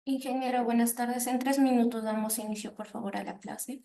Ingeniero, buenas tardes. En 3 minutos damos inicio, por favor, a la clase.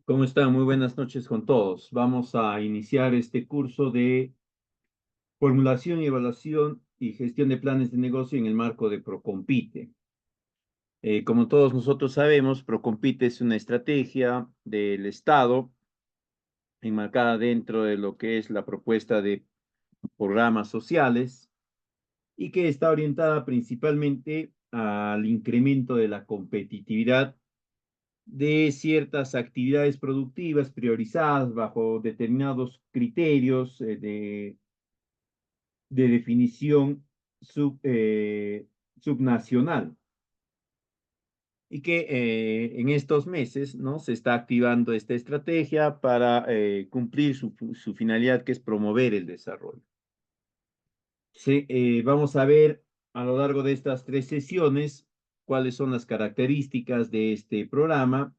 ¿Cómo están? Muy buenas noches con todos. Vamos a iniciar este curso de formulación y evaluación y gestión de planes de negocio en el marco de Procompite. Como todos nosotros sabemos, Procompite es una estrategia del Estado enmarcada dentro de lo que es la propuesta de programas sociales y que está orientada principalmente al incremento de la competitividad de ciertas actividades productivas priorizadas bajo determinados criterios de definición subnacional. Y que en estos meses, ¿no? Se está activando esta estrategia para cumplir su finalidad, que es promover el desarrollo. Sí, vamos a ver a lo largo de estas 3 sesiones cuáles son las características de este programa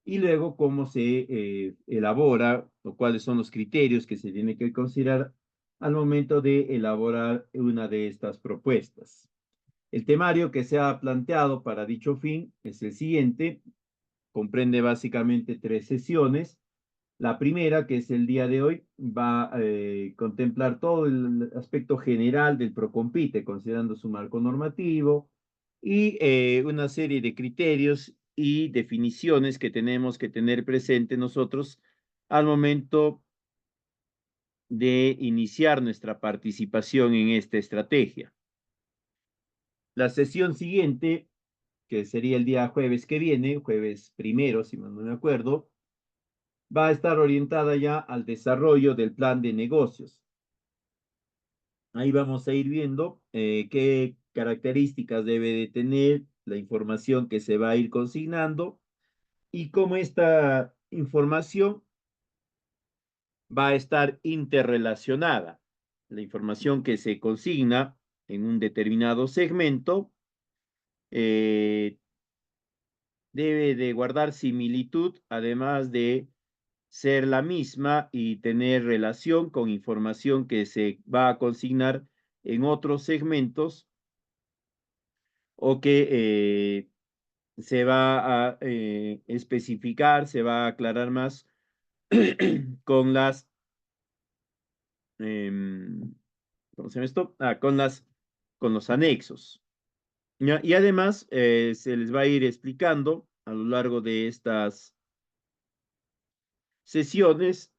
y luego cómo se elabora o cuáles son los criterios que se tiene que considerar al momento de elaborar una de estas propuestas. El temario que se ha planteado para dicho fin es el siguiente: comprende básicamente 3 sesiones. La primera, que es el día de hoy, va a contemplar todo el aspecto general del Procompite, considerando su marco normativo y una serie de criterios y definiciones que tenemos que tener presente nosotros al momento de iniciar nuestra participación en esta estrategia. La sesión siguiente, que sería el día jueves que viene, jueves primero, si mal no me acuerdo, va a estar orientada ya al desarrollo del plan de negocios. Ahí vamos a ir viendo qué características debe de tener la información que se va a ir consignando y cómo esta información va a estar interrelacionada. La información que se consigna en un determinado segmento eh, debe de guardar similitud, además de ser la misma y tener relación con información que se va a consignar en otros segmentos o que se va a especificar, se va a aclarar más con las, ¿cómo se llama esto? Con los anexos. ¿Ya? Y además se les va a ir explicando a lo largo de estas sesiones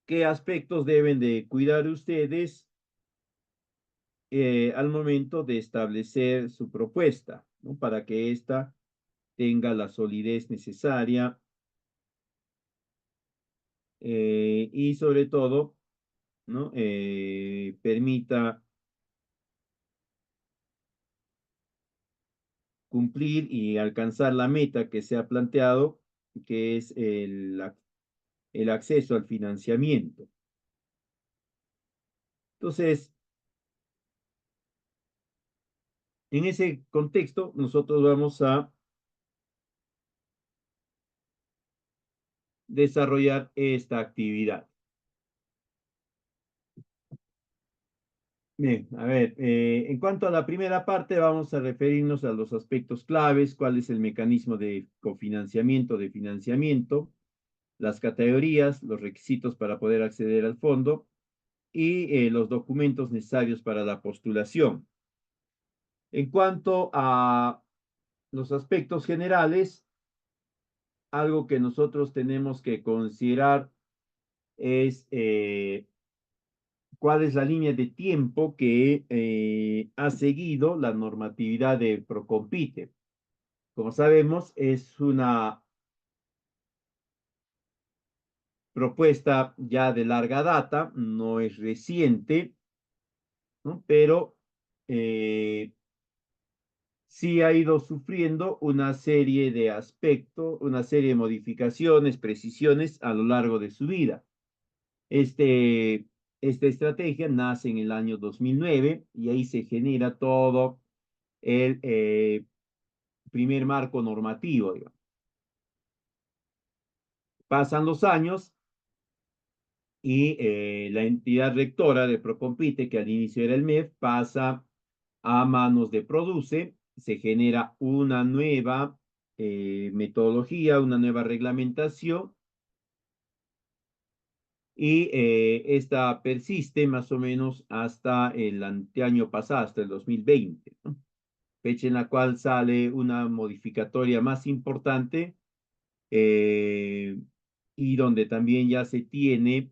qué aspectos deben de cuidar ustedes al momento de establecer su propuesta, ¿no? Para que ésta tenga la solidez necesaria y sobre todo, ¿no? Permita cumplir y alcanzar la meta que se ha planteado, que es el acceso al financiamiento. Entonces, En ese contexto, nosotros vamos a desarrollar esta actividad. Bien, a ver, en cuanto a la primera parte, vamos a referirnos a los aspectos claves, cuál es el mecanismo de cofinanciamiento, de financiamiento, las categorías, los requisitos para poder acceder al fondo y los documentos necesarios para la postulación. En cuanto a los aspectos generales, algo que nosotros tenemos que considerar es cuál es la línea de tiempo que ha seguido la normatividad de Procompite. Como sabemos, es una propuesta ya de larga data, no es reciente, ¿no? Pero sí ha ido sufriendo una serie de aspectos, una serie de modificaciones, precisiones a lo largo de su vida. Esta estrategia nace en el año 2009 y ahí se genera todo el primer marco normativo, digamos. Pasan los años y la entidad rectora de Procompite, que al inicio era el MEF, pasa a manos de Produce, se genera una nueva metodología, una nueva reglamentación y esta persiste más o menos hasta el anteaño pasado, hasta el 2020, ¿no? Fecha en la cual sale una modificatoria más importante eh, y donde también ya se tiene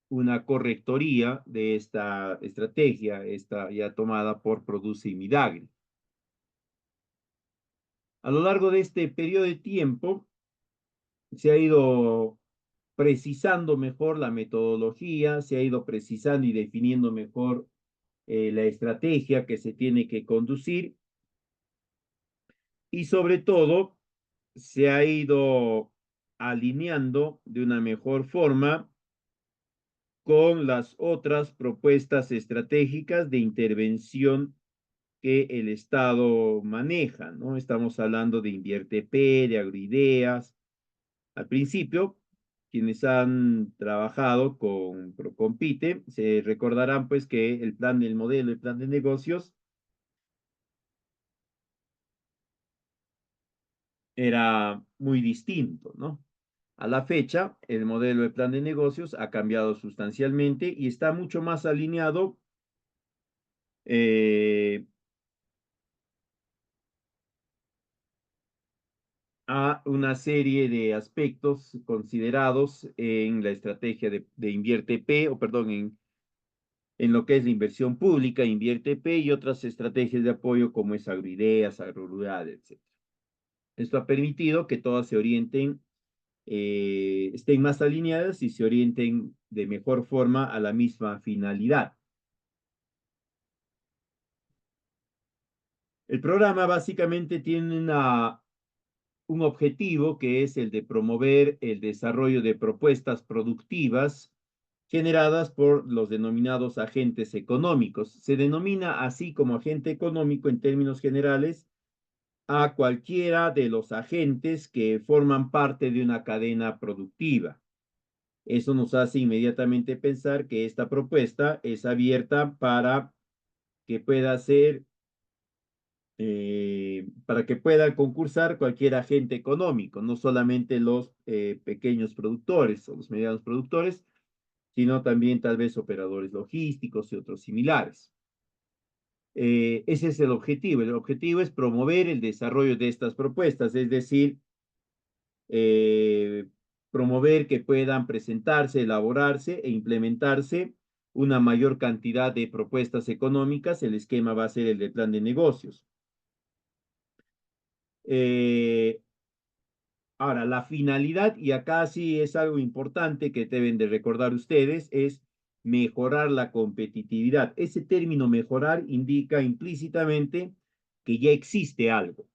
una correctoría de esta estrategia, esta ya tomada por Produce y Midagri. A lo largo de este periodo de tiempo se ha ido precisando mejor la metodología, se ha ido precisando y definiendo mejor la estrategia que se tiene que conducir y sobre todo se ha ido alineando de una mejor forma con las otras propuestas estratégicas de intervención que el Estado maneja, ¿no? Estamos hablando de Invierte P, de Agroideas. Al principio, quienes han trabajado con Procompite se recordarán pues que el plan del modelo, el plan de negocios era muy distinto, ¿no? A la fecha, el modelo de plan de negocios ha cambiado sustancialmente y está mucho más alineado eh, a una serie de aspectos considerados en la estrategia de Invierte P, o perdón, en lo que es la inversión pública, Invierte P y otras estrategias de apoyo como es Agroideas, Agrorural, etc. Esto ha permitido que todas se orienten, estén más alineadas y se orienten de mejor forma a la misma finalidad. El programa básicamente tiene un objetivo que es el de promover el desarrollo de propuestas productivas generadas por los denominados agentes económicos. Se denomina así como agente económico en términos generales a cualquiera de los agentes que forman parte de una cadena productiva. Eso nos hace inmediatamente pensar que esta propuesta es abierta que pueda ser para que pueda concursar cualquier agente económico, no solamente los pequeños productores o los medianos productores, sino también tal vez operadores logísticos y otros similares. Ese es el objetivo. El objetivo es promover el desarrollo de estas propuestas, es decir, eh, promover que puedan presentarse, elaborarse e implementarse una mayor cantidad de propuestas económicas. El esquema va a ser el de plan de negocios. Eh, Ahora, la finalidad, y acá sí es algo importante que deben de recordar ustedes, es mejorar la competitividad. Ese término mejorar indica implícitamente que ya existe algo.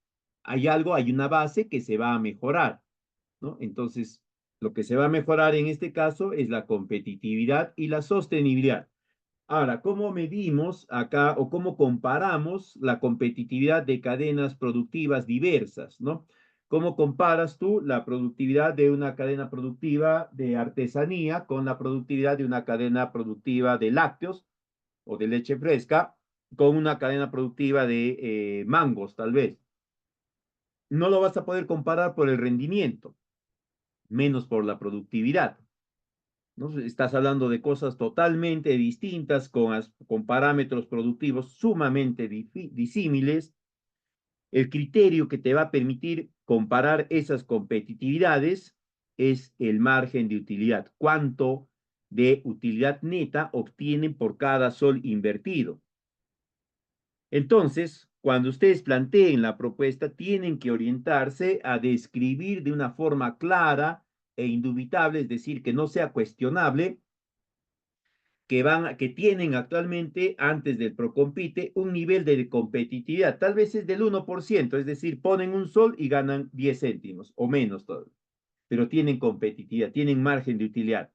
Hay algo, hay una base que se va a mejorar, ¿no? Entonces, lo que se va a mejorar en este caso es la competitividad y la sostenibilidad. Ahora, ¿cómo medimos acá o cómo comparamos la competitividad de cadenas productivas diversas, ¿no? ¿Cómo comparas tú la productividad de una cadena productiva de artesanía con la productividad de una cadena productiva de lácteos o de leche fresca con una cadena productiva de mangos, tal vez? No lo vas a poder comparar por el rendimiento, menos por la productividad, ¿no? Estás hablando de cosas totalmente distintas, con parámetros productivos sumamente disímiles. El criterio que te va a permitir comparar esas competitividades es el margen de utilidad. ¿Cuánto de utilidad neta obtienen por cada sol invertido? Entonces, cuando ustedes planteen la propuesta, tienen que orientarse a describir de una forma clara e indubitable, es decir, que no sea cuestionable, que tienen actualmente, antes del Procompite, un nivel de competitividad. Tal vez es del 1%, es decir, ponen un sol y ganan 10 céntimos o menos todo, pero tienen competitividad, tienen margen de utilidad.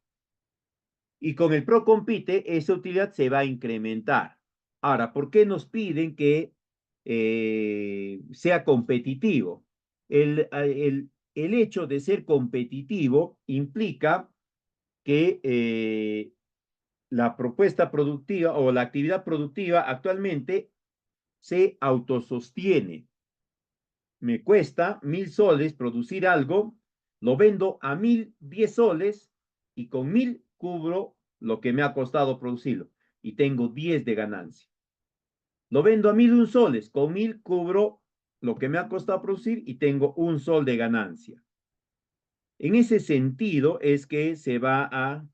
Y con el Procompite, esa utilidad se va a incrementar. Ahora, ¿por qué nos piden que sea competitivo? El hecho de ser competitivo implica que la propuesta productiva o la actividad productiva actualmente se autosostiene. Me cuesta 1.000 soles producir algo, lo vendo a 1.010 soles y con 1.000 cubro lo que me ha costado producirlo y tengo 10 de ganancia. Lo vendo a 1.001 soles, con 1.000 cubro lo que me ha costado producir y tengo 1 sol de ganancia. En ese sentido es que se va a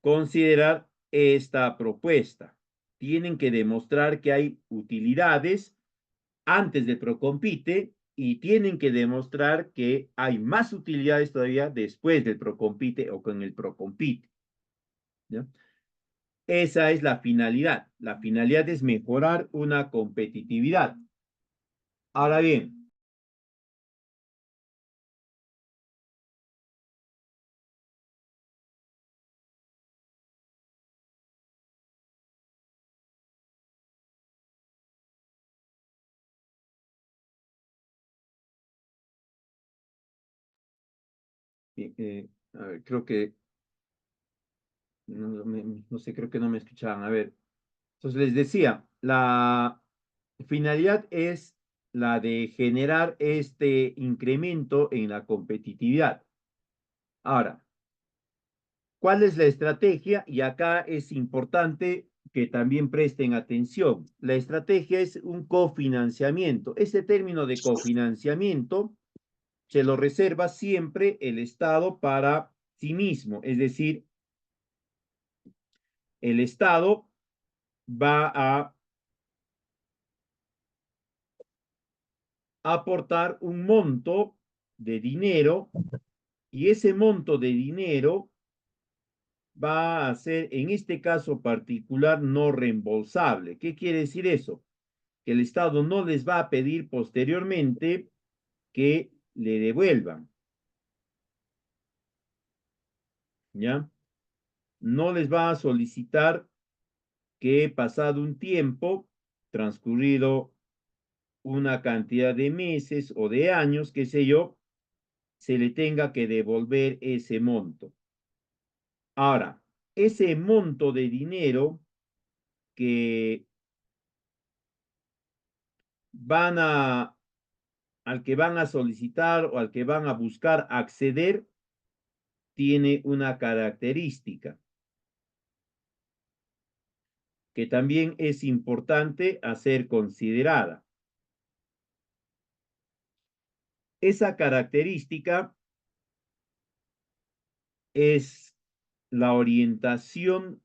considerar esta propuesta. Tienen que demostrar que hay utilidades antes del Procompite y tienen que demostrar que hay más utilidades todavía después del Procompite o con el Procompite, ¿ya? Esa es la finalidad. La finalidad es mejorar una competitividad. Ahora bien, a ver, creo que, no sé, creo que no me escuchaban. A ver, entonces les decía, la finalidad es la de generar este incremento en la competitividad. Ahora, ¿cuál es la estrategia? Y acá es importante que también presten atención. La estrategia es un cofinanciamiento. Ese término de cofinanciamiento se lo reserva siempre el Estado para sí mismo. Es decir, el Estado va a aportar un monto de dinero y ese monto de dinero va a ser, en este caso particular, no reembolsable. ¿Qué quiere decir eso? Que el Estado no les va a pedir posteriormente que le devuelvan, ¿ya? No les va a solicitar que pasado un tiempo, transcurrido una cantidad de meses o de años, qué sé yo, se le tenga que devolver ese monto. Ahora, ese monto de dinero que van a, al que van a solicitar o al que van a buscar acceder, tiene una característica que también es importante hacer considerada. Esa característica es la orientación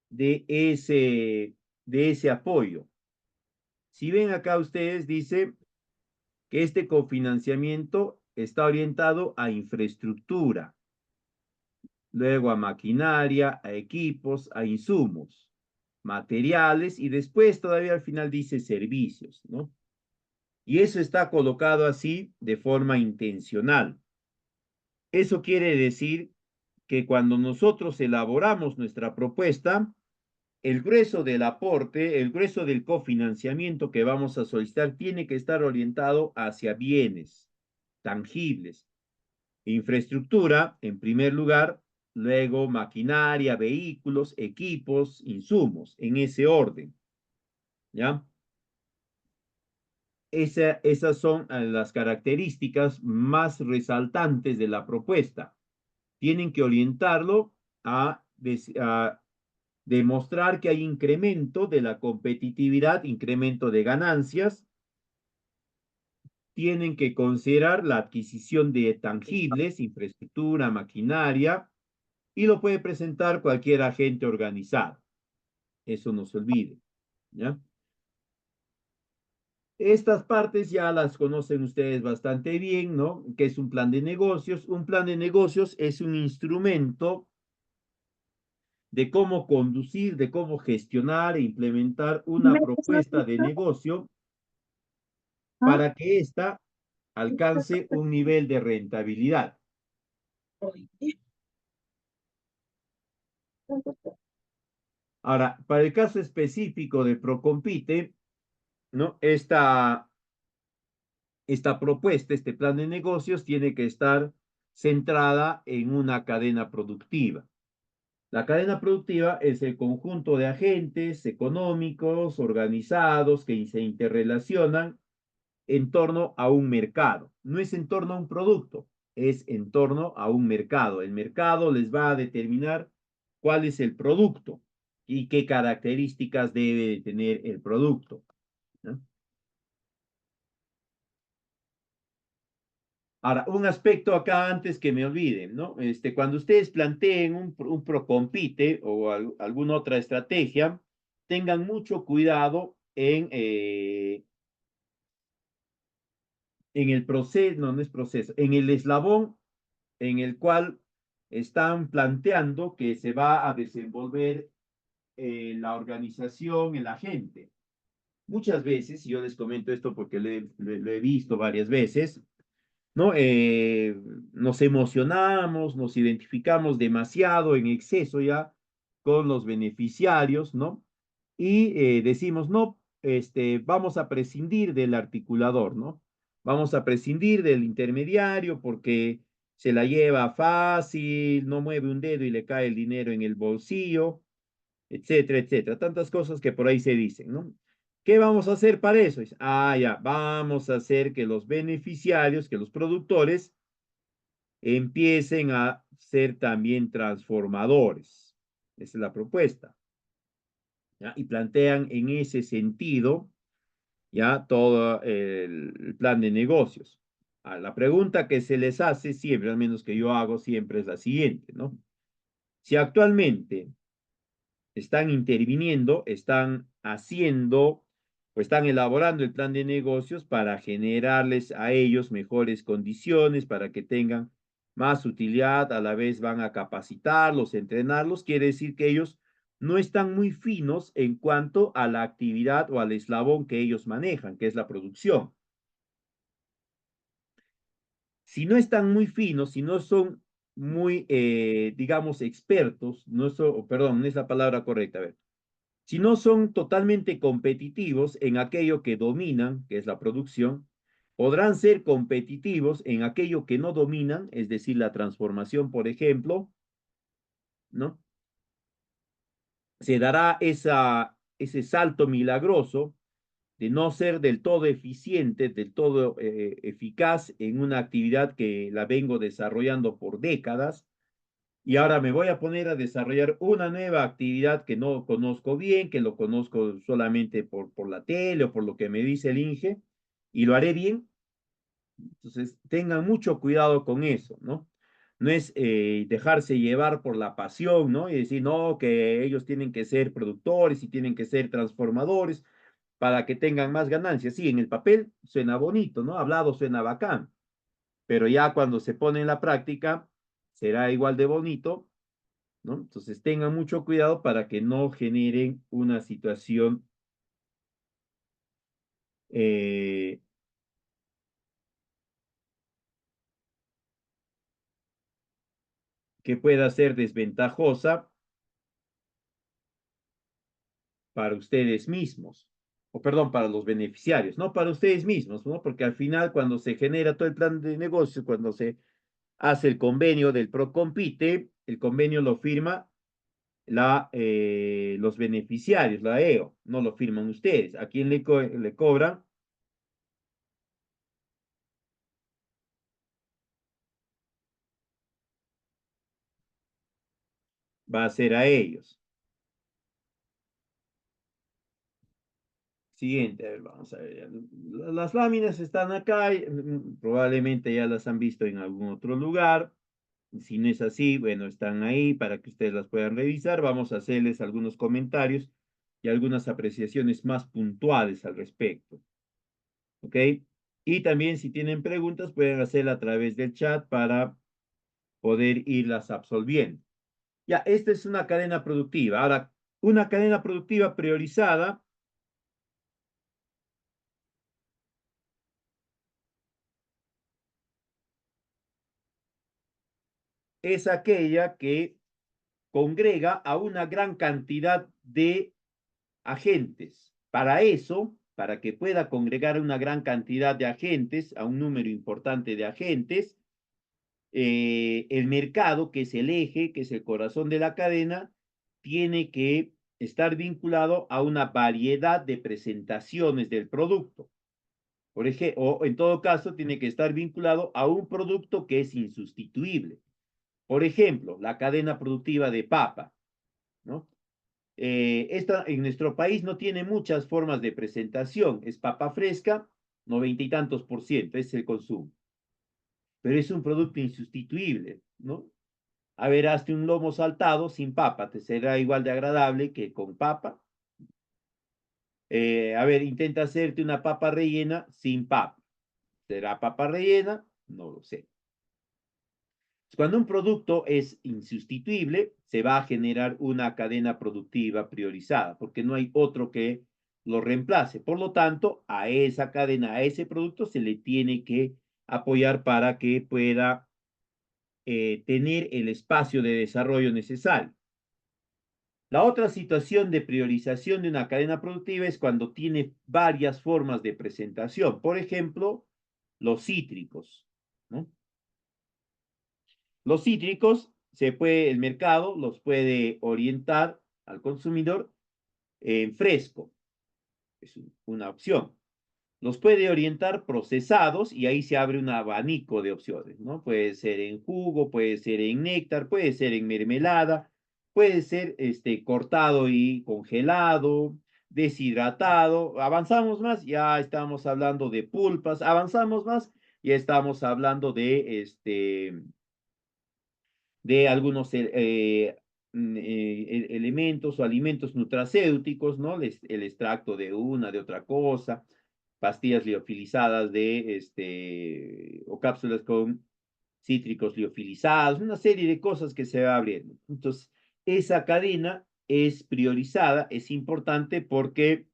de ese apoyo. Si ven acá ustedes, dice que este cofinanciamiento está orientado a infraestructura, luego a maquinaria, a equipos, a insumos, materiales y después todavía al final dice servicios, ¿no? Y eso está colocado así de forma intencional. Eso quiere decir que cuando nosotros elaboramos nuestra propuesta, el grueso del aporte, el grueso del cofinanciamiento que vamos a solicitar tiene que estar orientado hacia bienes tangibles. Infraestructura, en primer lugar, luego maquinaria, vehículos, equipos, insumos, en ese orden. ¿Ya? Esas son las características más resaltantes de la propuesta. Tienen que orientarlo a demostrar que hay incremento de la competitividad, incremento de ganancias. Tienen que considerar la adquisición de tangibles, infraestructura, maquinaria, y lo puede presentar cualquier agente organizado. Eso no se olvide. ¿Ya? Estas partes ya las conocen ustedes bastante bien, ¿no? ¿Qué es un plan de negocios? Un plan de negocios es un instrumento de cómo conducir, de cómo gestionar e implementar una propuesta de negocio para que ésta alcance un nivel de rentabilidad. Ahora, para el caso específico de Procompite, ¿no? Esta propuesta, este plan de negocios, tiene que estar centrada en una cadena productiva. La cadena productiva es el conjunto de agentes económicos organizados que se interrelacionan en torno a un mercado. No es en torno a un producto, es en torno a un mercado. El mercado les va a determinar cuál es el producto y qué características debe de tener el producto, ¿no? Ahora, un aspecto acá antes que me olviden, ¿no? Cuando ustedes planteen un Procompite o alguna otra estrategia, tengan mucho cuidado en el proceso, no, no es proceso, en el eslabón en el cual están planteando que se va a desenvolver la organización, el agente. Muchas veces, y yo les comento esto porque lo he visto varias veces, ¿no? Nos emocionamos, nos identificamos demasiado en exceso ya con los beneficiarios, ¿no? Y decimos, no, vamos a prescindir del articulador, ¿no? Vamos a prescindir del intermediario porque se la lleva fácil, no mueve un dedo y le cae el dinero en el bolsillo, etcétera, etcétera. Tantas cosas que por ahí se dicen, ¿no? ¿Qué vamos a hacer para eso? Ya, vamos a hacer que los beneficiarios, que los productores empiecen a ser también transformadores. Esa es la propuesta. ¿Ya? Y plantean en ese sentido ya todo el plan de negocios. La pregunta que se les hace siempre, al menos que yo hago siempre, es la siguiente, ¿no? Si actualmente están interviniendo, están haciendo o están elaborando el plan de negocios para generarles a ellos mejores condiciones, para que tengan más utilidad, a la vez van a capacitarlos, entrenarlos, quiere decir que ellos no están muy finos en cuanto a la actividad o al eslabón que ellos manejan, que es la producción. Si no están muy finos, si no son muy, digamos, expertos, no son, perdón, no es la palabra correcta, a ver, si no son totalmente competitivos en aquello que dominan, que es la producción, podrán ser competitivos en aquello que no dominan, es decir, la transformación, por ejemplo, ¿no? Se dará ese salto milagroso de no ser del todo eficiente, del todo eficaz en una actividad que la vengo desarrollando por décadas, y ahora me voy a poner a desarrollar una nueva actividad que no conozco bien, que lo conozco solamente por la tele o por lo que me dice el INGE, y lo haré bien. Entonces, tengan mucho cuidado con eso, ¿no? No es dejarse llevar por la pasión, ¿no? Y decir, no, que ellos tienen que ser productores y tienen que ser transformadores para que tengan más ganancias. Sí, en el papel suena bonito, ¿no? Hablado suena bacán, pero ya cuando se pone en la práctica será igual de bonito, ¿no? Entonces tengan mucho cuidado para que no generen una situación eh, que pueda ser desventajosa para ustedes mismos, o perdón, para los beneficiarios, no para ustedes mismos, ¿no? Porque al final cuando se genera todo el plan de negocio, cuando se hace el convenio del Procompite, el convenio lo firma los beneficiarios, la EO, no lo firman ustedes. ¿A quién le cobran? Va a ser a ellos. Siguiente, a ver, vamos a ver. Las láminas están acá, probablemente ya las han visto en algún otro lugar. Si no es así, bueno, están ahí para que ustedes las puedan revisar. Vamos a hacerles algunos comentarios y algunas apreciaciones más puntuales al respecto. ¿Ok? Y también si tienen preguntas, pueden hacerla a través del chat para poder irlas absolviendo. Ya, esta es una cadena productiva. Ahora, una cadena productiva priorizada es aquella que congrega a una gran cantidad de agentes. Para eso, para que pueda congregar una gran cantidad de agentes, a un número importante de agentes, el mercado, que es el eje, que es el corazón de la cadena, tiene que estar vinculado a una variedad de presentaciones del producto. Por ejemplo, o en todo caso, tiene que estar vinculado a un producto que es insustituible. Por ejemplo, la cadena productiva de papa, ¿no? Esta en nuestro país no tiene muchas formas de presentación. Es papa fresca, 90 y tantos %, es el consumo. Pero es un producto insustituible, ¿no? A ver, hazte un lomo saltado sin papa, te será igual de agradable que con papa. A ver, intenta hacerte una papa rellena sin papa. ¿Será papa rellena? No lo sé. Cuando un producto es insustituible, se va a generar una cadena productiva priorizada, porque no hay otro que lo reemplace. Por lo tanto, a esa cadena, a ese producto, se le tiene que apoyar para que pueda tener el espacio de desarrollo necesario. La otra situación de priorización de una cadena productiva es cuando tiene varias formas de presentación. Por ejemplo, los cítricos, ¿no? Los cítricos, el mercado los puede orientar al consumidor en fresco, es una opción. Los puede orientar procesados y ahí se abre un abanico de opciones, ¿no? Puede ser en jugo, puede ser en néctar, puede ser en mermelada, puede ser cortado y congelado, deshidratado. Avanzamos más, ya estamos hablando de pulpas, avanzamos más, ya estamos hablando de algunos elementos o alimentos nutracéuticos, ¿no? El extracto de una, de otra cosa, pastillas liofilizadas o cápsulas con cítricos liofilizados, una serie de cosas que se va abriendo. Entonces, esa cadena es priorizada, es importante porque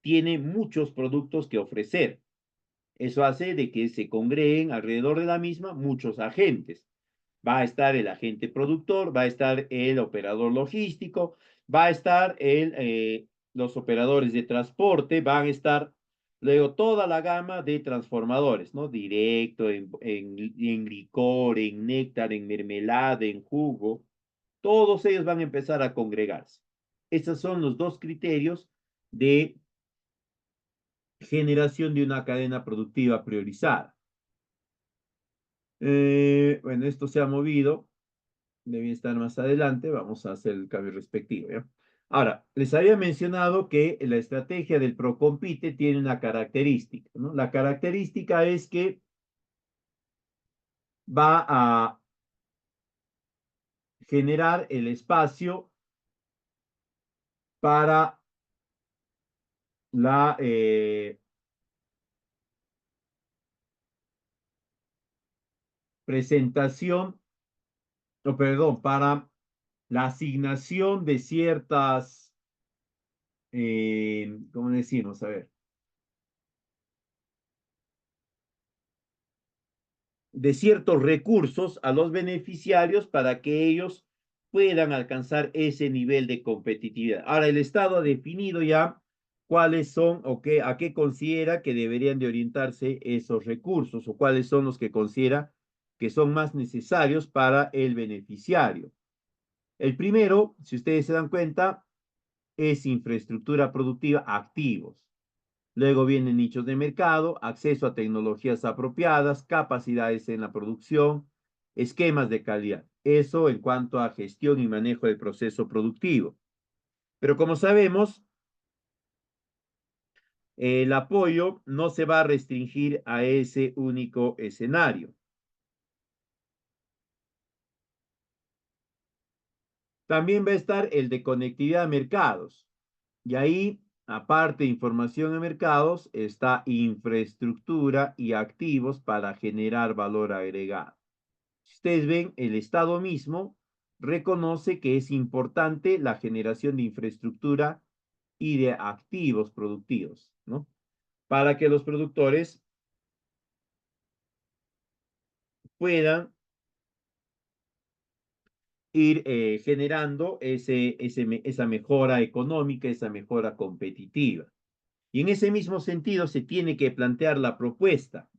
tiene muchos productos que ofrecer. Eso hace de que se congreguen alrededor de la misma muchos agentes. Va a estar el agente productor, va a estar el operador logístico, va a estar los operadores de transporte, van a estar luego toda la gama de transformadores, ¿no? Directo, en licor, en néctar, en mermelada, en jugo. Todos ellos van a empezar a congregarse. Estos son los dos criterios de generación de una cadena productiva priorizada. Bueno, esto se ha movido, debe estar más adelante, vamos a hacer el cambio respectivo, ¿ya? Ahora, les había mencionado que la estrategia del Procompite tiene una característica, ¿no? La característica es que va a generar el espacio para la presentación, o perdón, para la asignación de ciertas, ¿cómo decimos? A ver, de ciertos recursos a los beneficiarios para que ellos puedan alcanzar ese nivel de competitividad. Ahora, el Estado ha definido ya cuáles son o qué, a qué considera que deberían de orientarse esos recursos o cuáles son los que considera que son más necesarios para el beneficiario. El primero, si ustedes se dan cuenta, es infraestructura productiva, activos. Luego vienen nichos de mercado, acceso a tecnologías apropiadas, capacidades en la producción, esquemas de calidad. Eso en cuanto a gestión y manejo del proceso productivo. Pero como sabemos, el apoyo no se va a restringir a ese único escenario. También va a estar el de conectividad a mercados. Y ahí, aparte de información de mercados, está infraestructura y activos para generar valor agregado. Si ustedes ven, el Estado mismo reconoce que es importante la generación de infraestructura y de activos productivos, ¿no? Para que los productores puedan ir generando esa mejora económica, esa mejora competitiva. Y en ese mismo sentido se tiene que plantear la propuesta.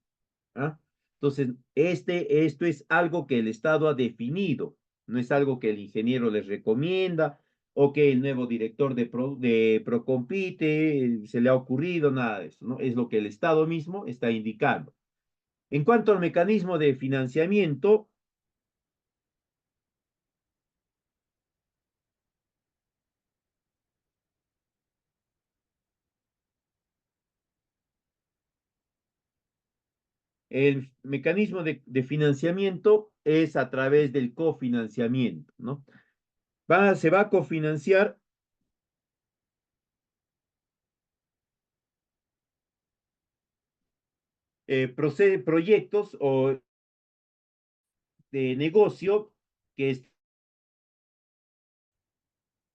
¿Ah? Entonces, esto es algo que el Estado ha definido, no es algo que el ingeniero les recomienda o que el nuevo director de Procompite se le ha ocurrido, nada de eso, ¿no? Es lo que el Estado mismo está indicando. En cuanto al mecanismo de financiamiento, el mecanismo de financiamiento es a través del cofinanciamiento, ¿no? Se va a cofinanciar proyectos o de negocio que es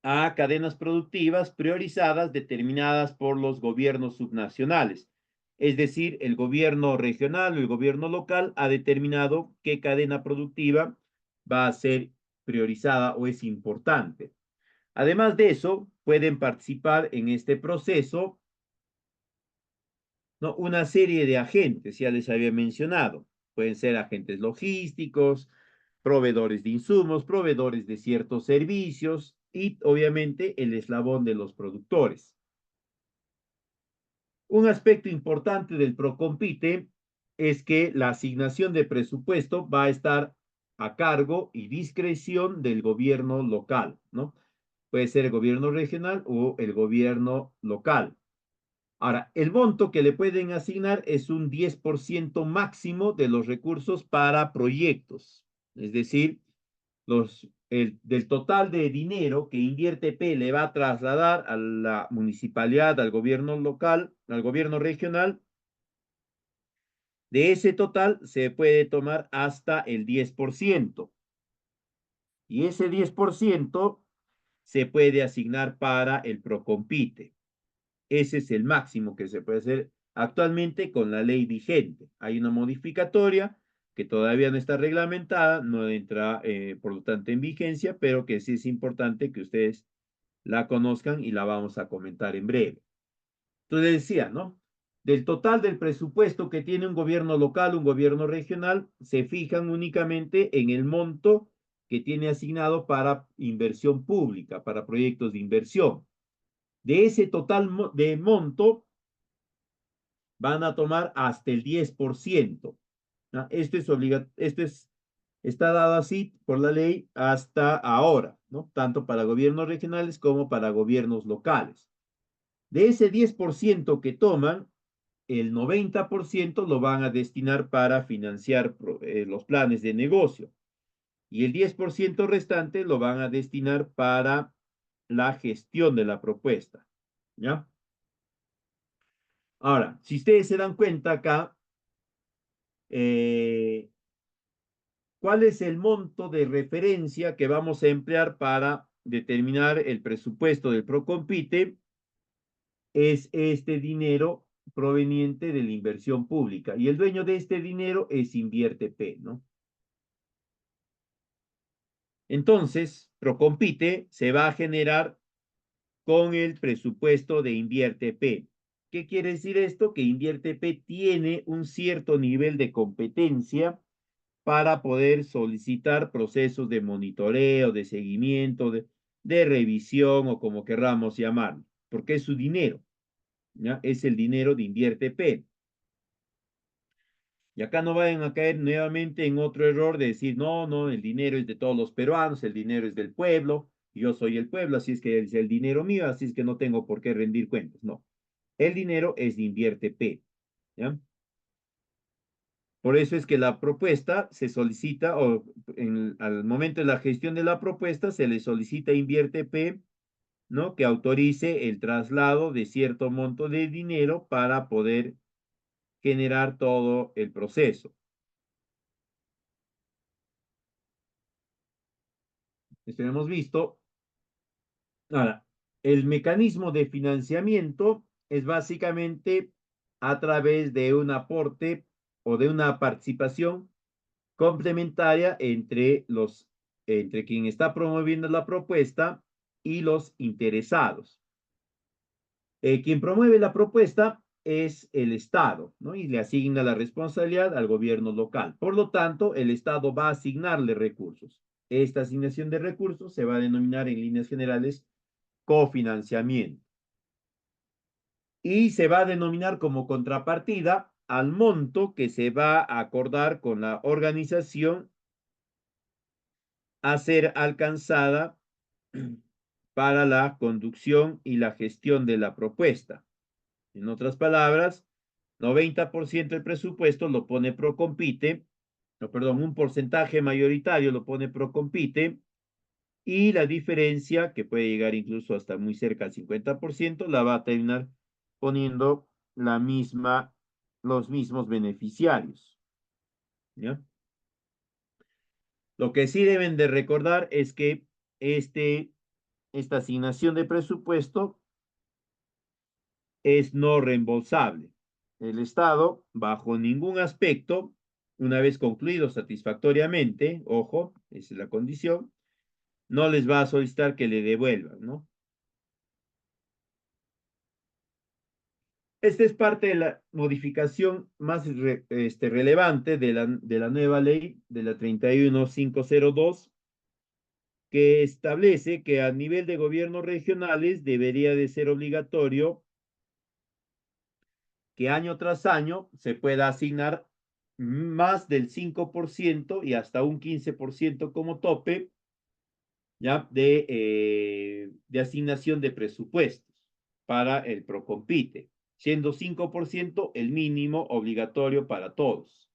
a cadenas productivas priorizadas determinadas por los gobiernos subnacionales. Es decir, el gobierno regional o el gobierno local ha determinado qué cadena productiva va a ser priorizada o es importante. Además de eso, pueden participar en este proceso, ¿no? Una serie de agentes, ya les había mencionado. Pueden ser agentes logísticos, proveedores de insumos, proveedores de ciertos servicios y obviamente el eslabón de los productores. Un aspecto importante del Procompite es que la asignación de presupuesto va a estar a cargo y discreción del gobierno local, ¿no? Puede ser el gobierno regional o el gobierno local. Ahora, el monto que le pueden asignar es un 10% máximo de los recursos para proyectos. Es decir, del total de dinero que Invierte P le va a trasladar a la municipalidad, al gobierno local, al gobierno regional, de ese total se puede tomar hasta el 10%. Y ese 10% se puede asignar para el Procompite. Ese es el máximo que se puede hacer actualmente con la ley vigente. Hay una modificatoria que todavía no está reglamentada, no entra, por lo tanto, en vigencia, pero que sí es importante que ustedes la conozcan y la vamos a comentar en breve. Entonces decía, ¿no? Del total del presupuesto que tiene un gobierno local, un gobierno regional, se fijan únicamente en el monto que tiene asignado para inversión pública, para proyectos de inversión. De ese total de monto, van a tomar hasta el 10%. ¿No? Está dado así por la ley hasta ahora, ¿no? Tanto para gobiernos regionales como para gobiernos locales. De ese 10% que toman, el 90% lo van a destinar para financiar los planes de negocio y el 10% restante lo van a destinar para la gestión de la propuesta. ¿Ya? Ahora, si ustedes se dan cuenta acá, eh, ¿cuál es el monto de referencia que vamos a emplear para determinar el presupuesto del Procompite? Es este dinero proveniente de la inversión pública. Y el dueño de este dinero es Invierte P, ¿no? Entonces, Procompite se va a generar con el presupuesto de Invierte P. ¿Qué quiere decir esto? Que Invierte P tiene un cierto nivel de competencia para poder solicitar procesos de monitoreo, de seguimiento, de revisión o como querramos llamarlo, porque es su dinero, ¿ya? Es el dinero de Invierte P. Y acá no vayan a caer nuevamente en otro error de decir, no, no, el dinero es de todos los peruanos, el dinero es del pueblo, yo soy el pueblo, así es que es el dinero mío, así es que no tengo por qué rendir cuentas. No, el dinero es de Invierte P, ¿ya? Por eso es que la propuesta se solicita, o al momento de la gestión de la propuesta, se le solicita a Invierte P, ¿no? Que autorice el traslado de cierto monto de dinero para poder generar todo el proceso. Esto hemos visto. Ahora, el mecanismo de financiamiento es básicamente a través de un aporte o de una participación complementaria entre quien está promoviendo la propuesta y los interesados. Quien promueve la propuesta es el Estado, ¿no? Y le asigna la responsabilidad al gobierno local. Por lo tanto, el Estado va a asignarle recursos. Esta asignación de recursos se va a denominar en líneas generales cofinanciamiento y se va a denominar como contrapartida al monto que se va a acordar con la organización a ser alcanzada para la conducción y la gestión de la propuesta. En otras palabras, 90% del presupuesto lo pone Procompite, no, perdón, un porcentaje mayoritario lo pone Procompite y la diferencia, que puede llegar incluso hasta muy cerca al 50%, la va a terminar poniendo los mismos beneficiarios. ¿Ya? Lo que sí deben de recordar es que esta asignación de presupuesto es no reembolsable. El Estado, bajo ningún aspecto, una vez concluido satisfactoriamente, ojo, esa es la condición, no les va a solicitar que le devuelvan, ¿no? Esta es parte de la modificación más relevante de la nueva ley de la 31502, que establece que a nivel de gobiernos regionales debería de ser obligatorio que año tras año se pueda asignar más del 5% y hasta un 15% como tope, ¿ya? De asignación de presupuestos para el Procompite, siendo 5% el mínimo obligatorio para todos.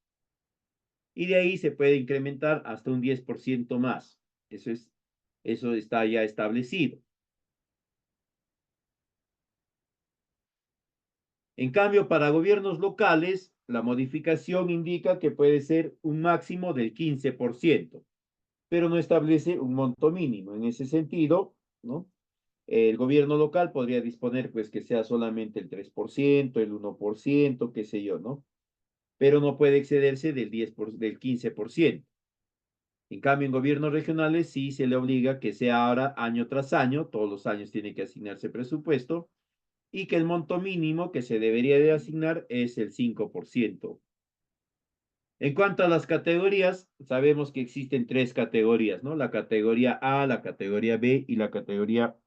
Y de ahí se puede incrementar hasta un 10% más. Eso está ya establecido. En cambio, para gobiernos locales, la modificación indica que puede ser un máximo del 15%, pero no establece un monto mínimo. En ese sentido, ¿no? El gobierno local podría disponer, pues, que sea solamente el 3%, el 1%, qué sé yo, ¿no? Pero no puede excederse del 15%. En cambio, en gobiernos regionales sí se le obliga que sea ahora año tras año, todos los años tiene que asignarse presupuesto, y que el monto mínimo que se debería de asignar es el 5%. En cuanto a las categorías, sabemos que existen tres categorías, ¿no? La categoría A, la categoría B y la categoría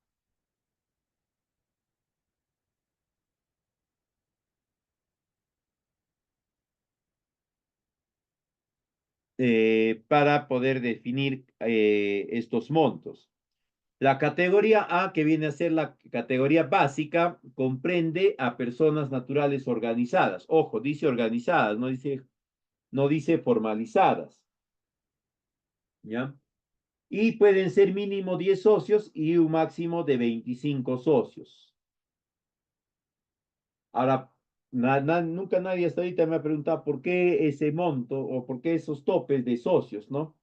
para poder definir estos montos. La categoría A, que viene a ser la categoría básica, comprende a personas naturales organizadas. Ojo, dice organizadas, no dice formalizadas, ¿ya? Y pueden ser mínimo 10 socios y un máximo de 25 socios. Ahora, nunca nadie hasta ahorita me ha preguntado por qué ese monto o por qué esos topes de socios, ¿no?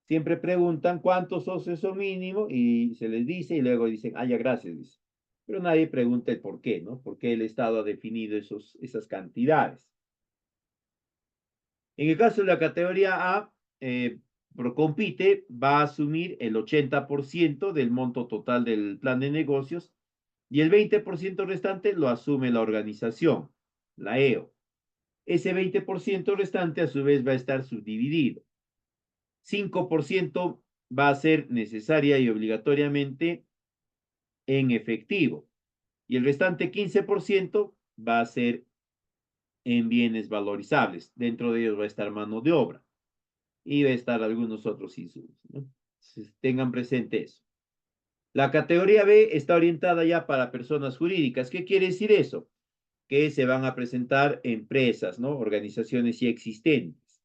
Siempre preguntan cuántos socios son mínimo y se les dice y luego dicen, ah, ya, gracias, dice. pero nadie pregunta el por qué, ¿no? ¿Por qué el Estado ha definido esas cantidades? En el caso de la categoría A, Procompite va a asumir el 80% del monto total del plan de negocios y el 20% restante lo asume la organización, la EO. Ese 20% restante a su vez va a estar subdividido. 5% va a ser necesaria y obligatoriamente en efectivo y el restante 15% va a ser en bienes valorizables. Dentro de ellos va a estar mano de obra y va a estar algunos otros insumos, ¿no? Entonces, tengan presente eso. La categoría B está orientada ya para personas jurídicas. ¿Qué quiere decir eso? Que se van a presentar empresas, ¿no? Organizaciones ya existentes.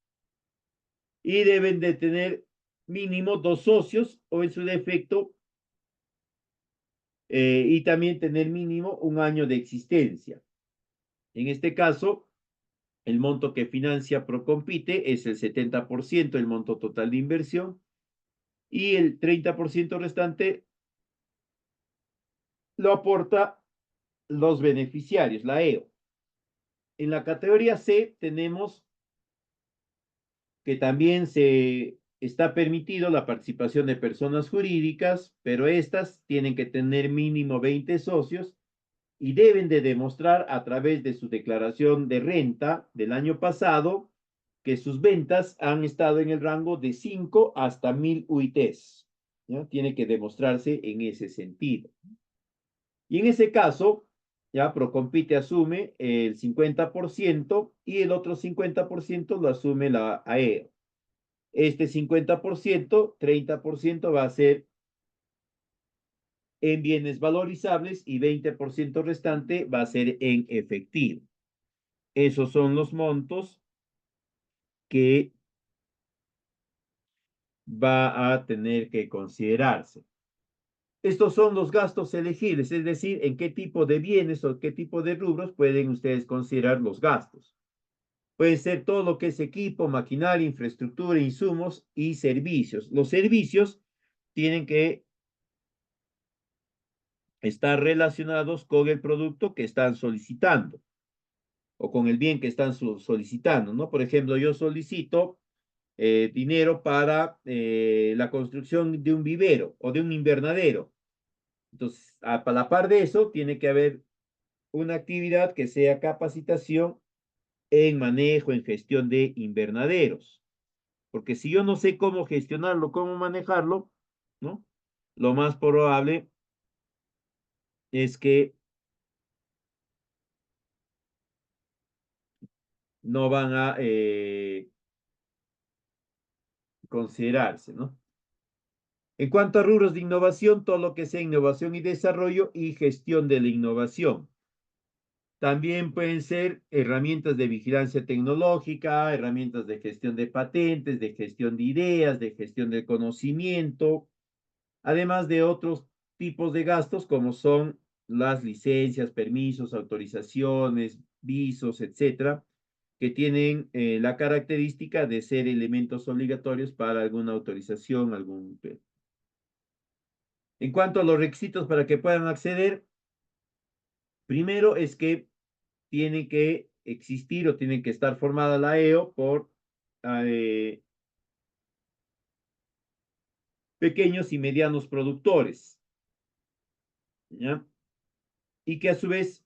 Y deben de tener mínimo 2 socios o en su defecto, y también tener mínimo 1 año de existencia. En este caso, el monto que financia Procompite es el 70% del monto total de inversión y el 30% restante lo aporta los beneficiarios, la EO. En la categoría C tenemos que también se está permitido la participación de personas jurídicas, pero estas tienen que tener mínimo 20 socios y deben de demostrar a través de su declaración de renta del año pasado que sus ventas han estado en el rango de 5 hasta 1000 UITs. ¿Ya? Tiene que demostrarse en ese sentido. Y en ese caso, ya Procompite asume el 50% y el otro 50% lo asume la AEO. Este 50%, 30% va a ser en bienes valorizables y 20% restante va a ser en efectivo. Esos son los montos que va a tener que considerarse. Estos son los gastos elegibles, es decir, en qué tipo de bienes o qué tipo de rubros pueden ustedes considerar los gastos. Puede ser todo lo que es equipo, maquinaria, infraestructura, insumos y servicios. Los servicios tienen que estar relacionados con el producto que están solicitando o con el bien que están solicitando, ¿no? Por ejemplo, yo solicito dinero para la construcción de un vivero o de un invernadero. Entonces, a la par de eso, tiene que haber una actividad que sea capacitación en manejo, en gestión de invernaderos. Porque si yo no sé cómo gestionarlo, cómo manejarlo, ¿no? Lo más probable es que no van a considerarse, ¿no? En cuanto a rubros de innovación, todo lo que sea innovación y desarrollo y gestión de la innovación. También pueden ser herramientas de vigilancia tecnológica, herramientas de gestión de patentes, de gestión de ideas, de gestión del conocimiento, además de otros tipos de gastos como son las licencias, permisos, autorizaciones, visos, etcétera, que tienen la característica de ser elementos obligatorios para alguna autorización, algún. En cuanto a los requisitos para que puedan acceder, primero es que tiene que existir o tiene que estar formada la EO por eh, pequeños y medianos productores, ¿ya? Y que a su vez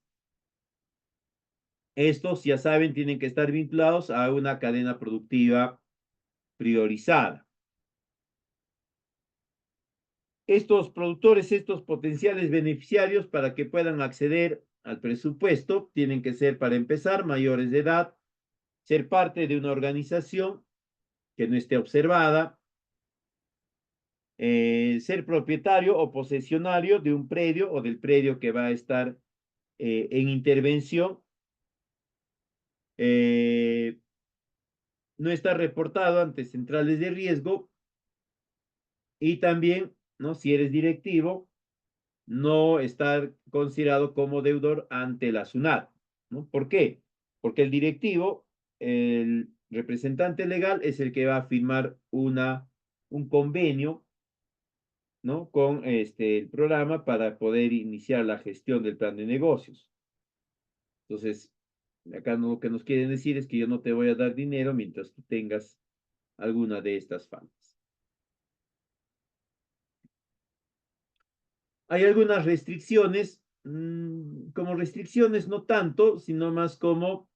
estos, ya saben, tienen que estar vinculados a una cadena productiva priorizada. Estos productores, estos potenciales beneficiarios, para que puedan acceder al presupuesto, tienen que ser, para empezar, mayores de edad, ser parte de una organización que no esté observada, ser propietario o posesionario de un predio o del predio que va a estar en intervención, eh, no está reportado ante centrales de riesgo y también, ¿no? Si eres directivo, no estar considerado como deudor ante la SUNAT, ¿no? ¿Por qué? Porque el directivo, el representante legal, es el que va a firmar un convenio ¿no? Con el programa para poder iniciar la gestión del plan de negocios. Entonces, acá lo que nos quieren decir es que yo no te voy a dar dinero mientras tú tengas alguna de estas faltas. Hay algunas restricciones, como restricciones no tanto, sino más como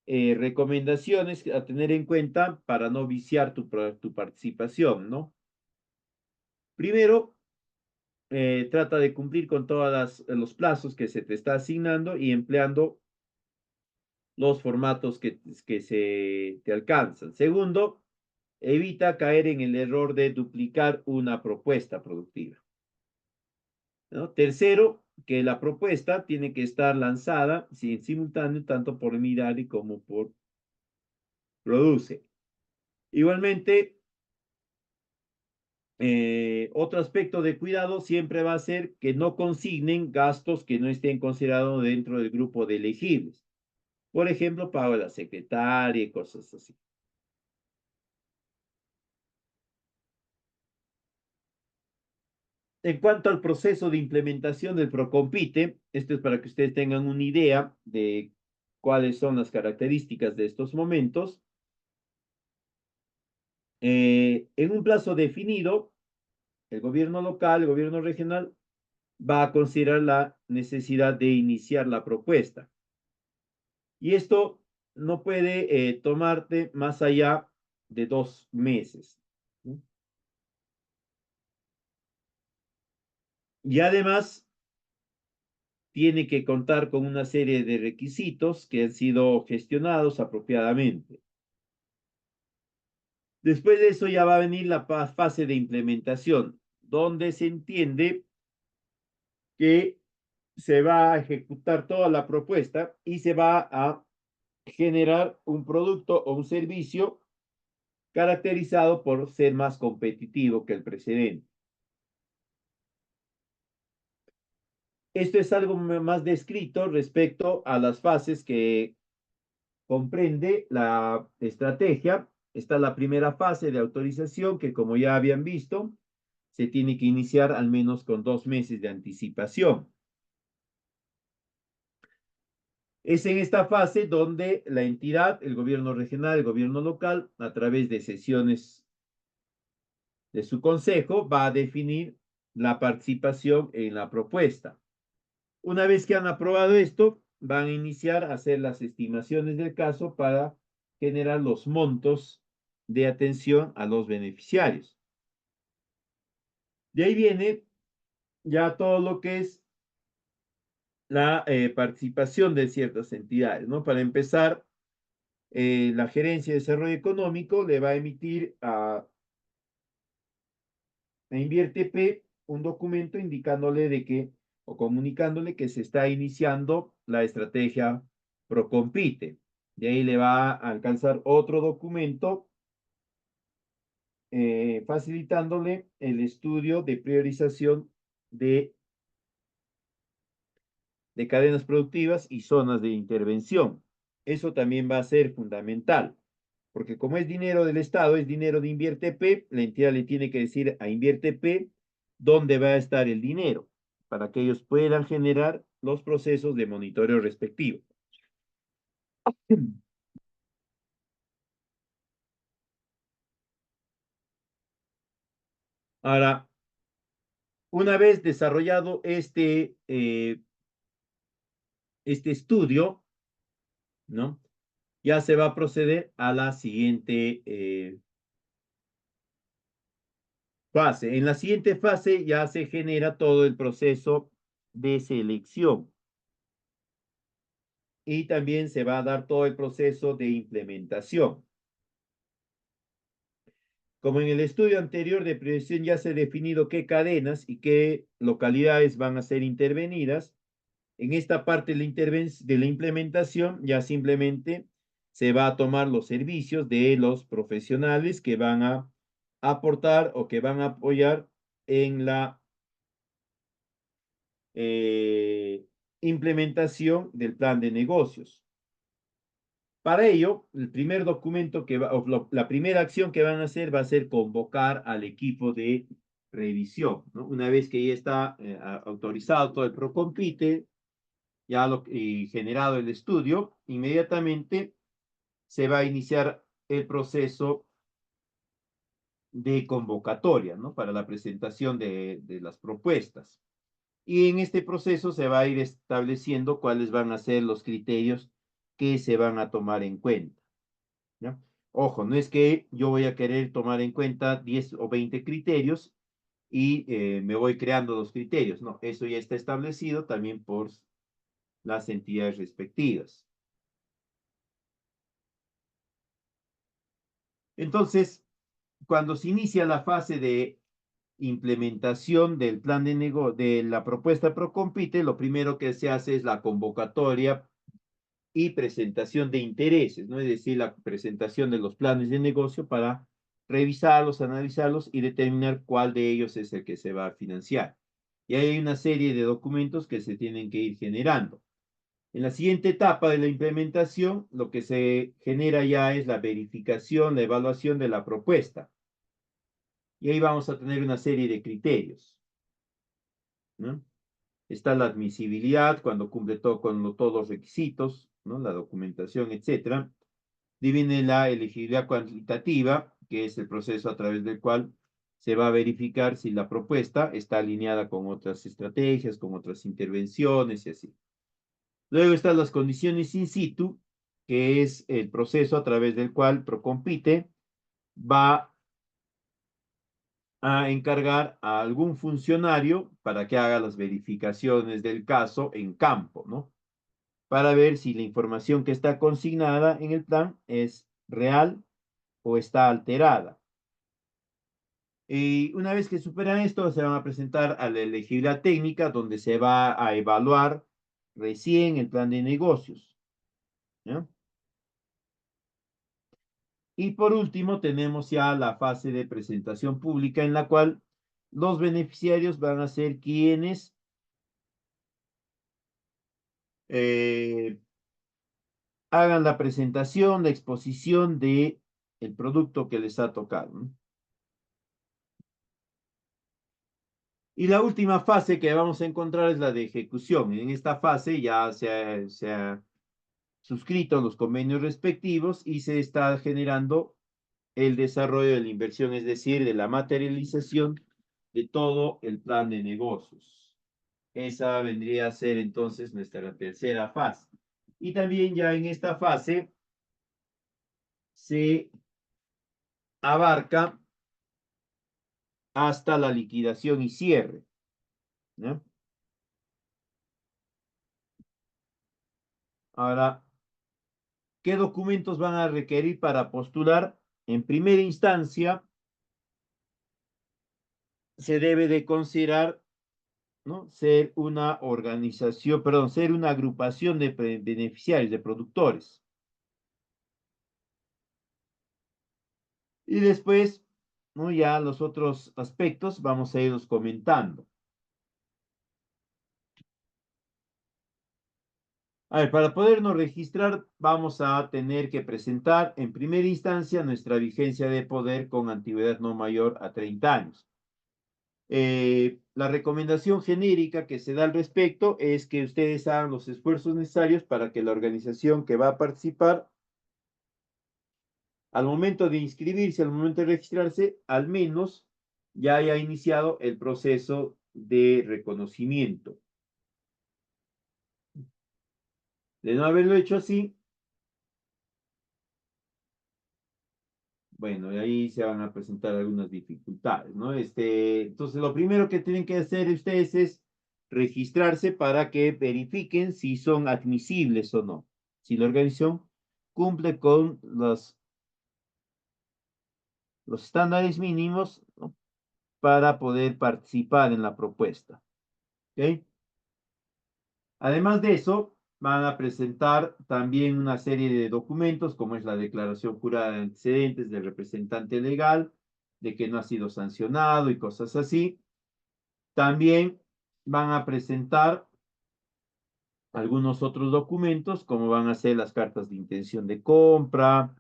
recomendaciones a tener en cuenta para no viciar tu participación, ¿no? Primero, trata de cumplir con todos los plazos que se te está asignando y empleando los formatos que se te alcanzan. Segundo, evita caer en el error de duplicar una propuesta productiva, ¿no? Tercero, que la propuesta tiene que estar lanzada en simultáneo tanto por Mirari como por Produce. Igualmente, otro aspecto de cuidado siempre va a ser que no consignen gastos que no estén considerados dentro del grupo de elegibles. Por ejemplo, pago de la secretaria y cosas así. En cuanto al proceso de implementación del Procompite, esto es para que ustedes tengan una idea de cuáles son las características de estos momentos. En un plazo definido, el gobierno local, el gobierno regional, va a considerar la necesidad de iniciar la propuesta. Y esto no puede tomarte más allá de 2 meses. ¿Sí? Y además, tiene que contar con una serie de requisitos que han sido gestionados apropiadamente. Después de eso ya va a venir la fase de implementación, donde se entiende que se va a ejecutar toda la propuesta y se va a generar un producto o un servicio caracterizado por ser más competitivo que el precedente. Esto es algo más descrito respecto a las fases que comprende la estrategia. Está la primera fase de autorización que, como ya habían visto, se tiene que iniciar al menos con 2 meses de anticipación. Es en esta fase donde la entidad, el gobierno regional, el gobierno local, a través de sesiones de su consejo, va a definir la participación en la propuesta. Una vez que han aprobado esto, van a iniciar a hacer las estimaciones del caso para generar los montos de atención a los beneficiarios. De ahí viene ya todo lo que es la participación de ciertas entidades, ¿no? Para empezar, la Gerencia de Desarrollo Económico le va a emitir a InvierteP un documento indicándole de que, o comunicándole que se está iniciando la estrategia Procompite. De ahí le va a alcanzar otro documento facilitándole el estudio de priorización de cadenas productivas y zonas de intervención. Eso también va a ser fundamental, porque como es dinero del Estado, es dinero de InvierteP, la entidad le tiene que decir a InvierteP dónde va a estar el dinero, para que ellos puedan generar los procesos de monitoreo respectivos. Ahora, una vez desarrollado este estudio, ¿no? Ya se va a proceder a la siguiente fase. En la siguiente fase ya se genera todo el proceso de selección y también se va a dar todo el proceso de implementación. Como en el estudio anterior de prevención ya se ha definido qué cadenas y qué localidades van a ser intervenidas, en esta parte de la implementación ya simplemente se va a tomar los servicios de los profesionales que van a aportar o que van a apoyar en la implementación del plan de negocios. Para ello, el primer documento o la primera acción que van a hacer va a ser convocar al equipo de revisión, ¿no? Una vez que ya está autorizado todo el Procompite, ya y generado el estudio, inmediatamente se va a iniciar el proceso de convocatoria, ¿no? Para la presentación de las propuestas. Y en este proceso se va a ir estableciendo cuáles van a ser los criterios que se van a tomar en cuenta, ¿ya? Ojo, no es que yo voy a querer tomar en cuenta 10 o 20 criterios y me voy creando los criterios. No, eso ya está establecido también por las entidades respectivas. Entonces, cuando se inicia la fase de implementación del plan de la propuesta Procompite, lo primero que se hace es la convocatoria y presentación de intereses, ¿no? Es decir, la presentación de los planes de negocio para revisarlos, analizarlos y determinar cuál de ellos es el que se va a financiar. Y hay una serie de documentos que se tienen que ir generando. En la siguiente etapa de la implementación, lo que se genera ya es la verificación, la evaluación de la propuesta. Y ahí vamos a tener una serie de criterios, ¿no? Está la admisibilidad cuando cumple todo con todos los requisitos, ¿no? La documentación, etcétera. Viene la elegibilidad cuantitativa, que es el proceso a través del cual se va a verificar si la propuesta está alineada con otras estrategias, con otras intervenciones y así. Luego están las condiciones in situ, que es el proceso a través del cual Procompite va a encargar a algún funcionario para que haga las verificaciones del caso en campo, ¿no? Para ver si la información que está consignada en el plan es real o está alterada. Y una vez que superan esto, se van a presentar a la elegibilidad técnica, donde se va a evaluar recién el plan de negocios, ¿ya? Y por último, tenemos ya la fase de presentación pública, en la cual los beneficiarios van a ser quienes eh, hagan la presentación, la exposición de el producto que les ha tocado, ¿no? Y la última fase que vamos a encontrar es la de ejecución. En esta fase ya se ha suscrito los convenios respectivos y se está generando el desarrollo de la inversión, es decir, de la materialización de todo el plan de negocios. Esa vendría a ser entonces nuestra tercera fase. Y también ya en esta fase se abarca hasta la liquidación y cierre, ¿no? Ahora, ¿qué documentos van a requerir para postular? En primera instancia, se debe de considerar, ¿no? Ser una organización, perdón, ser una agrupación de beneficiarios, de productores. Y después, ¿no? Ya los otros aspectos vamos a irlos comentando. A ver, para podernos registrar, vamos a tener que presentar en primera instancia nuestra vigencia de poder con antigüedad no mayor a 30 años. La recomendación genérica que se da al respecto es que ustedes hagan los esfuerzos necesarios para que la organización que va a participar, al momento de inscribirse, al momento de registrarse, al menos ya haya iniciado el proceso de reconocimiento. De no haberlo hecho así, bueno, y ahí se van a presentar algunas dificultades, ¿no? Entonces, lo primero que tienen que hacer ustedes es registrarse para que verifiquen si son admisibles o no. Si la organización cumple con los estándares mínimos, ¿no? Para poder participar en la propuesta. ¿Ok? Además de eso, van a presentar también una serie de documentos, como es la declaración jurada de antecedentes del representante legal, de que no ha sido sancionado y cosas así. También van a presentar algunos otros documentos, como van a ser las cartas de intención de compra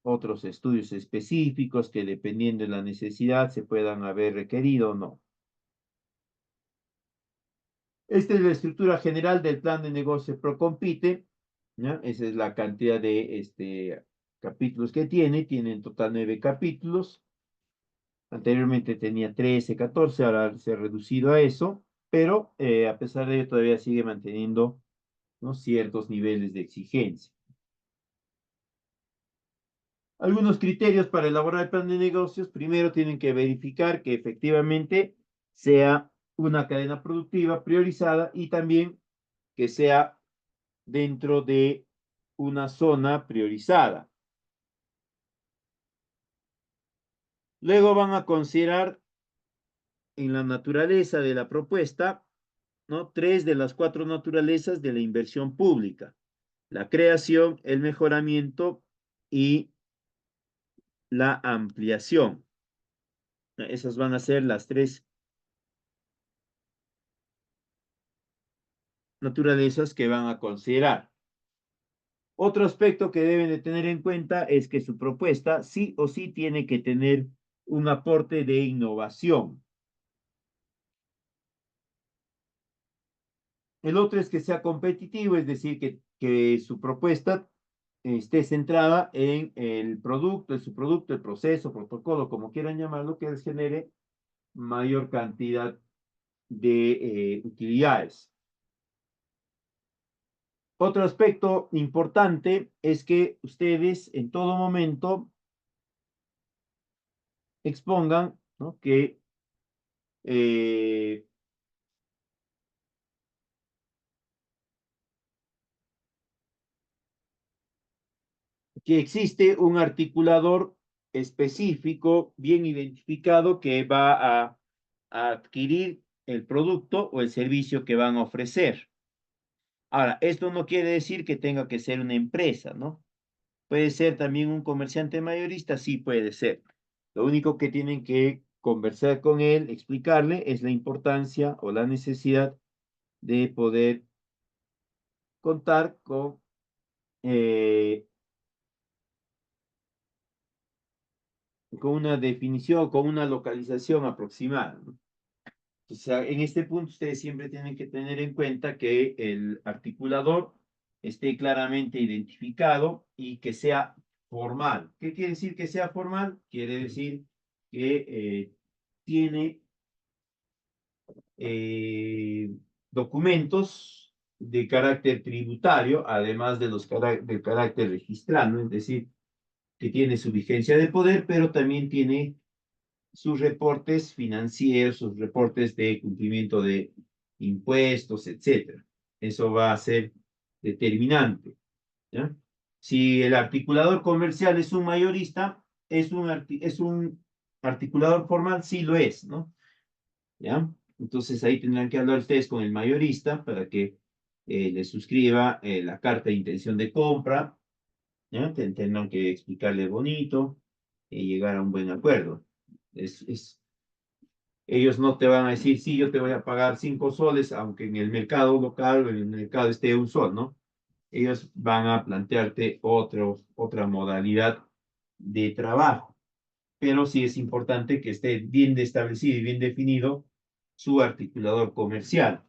otros estudios específicos que dependiendo de la necesidad se puedan haber requerido o no. Esta es la estructura general del plan de negocio Procompite, ¿ya? Esa es la cantidad de capítulos que tiene en total 9 capítulos. Anteriormente tenía 13, 14, ahora se ha reducido a eso, pero a pesar de ello todavía sigue manteniendo, ¿no?, ciertos niveles de exigencia. Algunos criterios para elaborar el plan de negocios. Primero tienen que verificar que efectivamente sea una cadena productiva priorizada y también que sea dentro de una zona priorizada. Luego van a considerar en la naturaleza de la propuesta, ¿no?, 3 de las 4 naturalezas de la inversión pública: la creación, el mejoramiento y la ampliación. Esas van a ser las 3 naturalezas que van a considerar. Otro aspecto que deben de tener en cuenta es que su propuesta sí o sí tiene que tener un aporte de innovación. El otro es que sea competitivo, es decir, que su propuesta esté centrada en el producto, el proceso, protocolo, como quieran llamarlo, que les genere mayor cantidad de utilidades. Otro aspecto importante es que ustedes en todo momento expongan, ¿no?, eh, que existe un articulador específico, bien identificado, que va a adquirir el producto o el servicio que van a ofrecer. Ahora, esto no quiere decir que tenga que ser una empresa, ¿no? Puede ser también un comerciante mayorista, sí puede ser. Lo único que tienen que conversar con él, explicarle, es la importancia o la necesidad de poder contar eh, con una definición, con una localización aproximada, ¿no? O sea, en este punto ustedes siempre tienen que tener en cuenta que el articulador esté claramente identificado y que sea formal. ¿Qué quiere decir que sea formal? Quiere decir que tiene eh, documentos de carácter tributario, además de del carácter registral, ¿no? Es decir, que tiene su vigencia de poder, pero también tiene sus reportes financieros, sus reportes de cumplimiento de impuestos, etcétera. Eso va a ser determinante, ¿ya? Si el articulador comercial es un mayorista, es un articulador formal, sí lo es, ¿no? ¿Ya? Entonces ahí tendrán que hablar ustedes con el mayorista para que le suscriba la carta de intención de compra, ¿ya? Tendrán que explicarle bonito y llegar a un buen acuerdo. Ellos no te van a decir, sí, yo te voy a pagar 5 soles, aunque en el mercado local o en el mercado esté 1 sol, ¿no? Ellos van a plantearte otra modalidad de trabajo, pero sí es importante que esté bien establecido y bien definido su articulador comercial.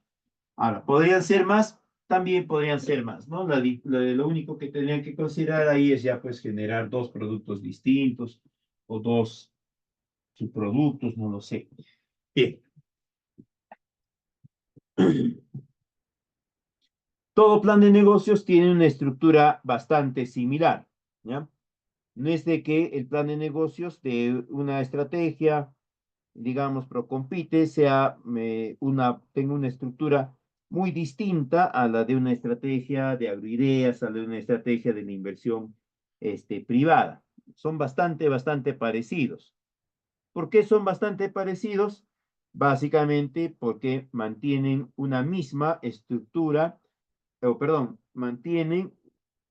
Ahora, ¿podrían ser más? También podrían ser más, ¿no? Lo único que tendrían que considerar ahí es ya pues generar 2 productos distintos o 2 subproductos, no lo sé. Bien. Todo plan de negocios tiene una estructura bastante similar, ¿ya? No es de que el plan de negocios de una estrategia, digamos, Procompite, tenga una estructura muy distinta a la de una estrategia de agroideas, a la de una estrategia de la inversión privada. Son bastante parecidos. ¿Por qué son bastante parecidos? Básicamente porque mantienen una misma estructura, o perdón, mantienen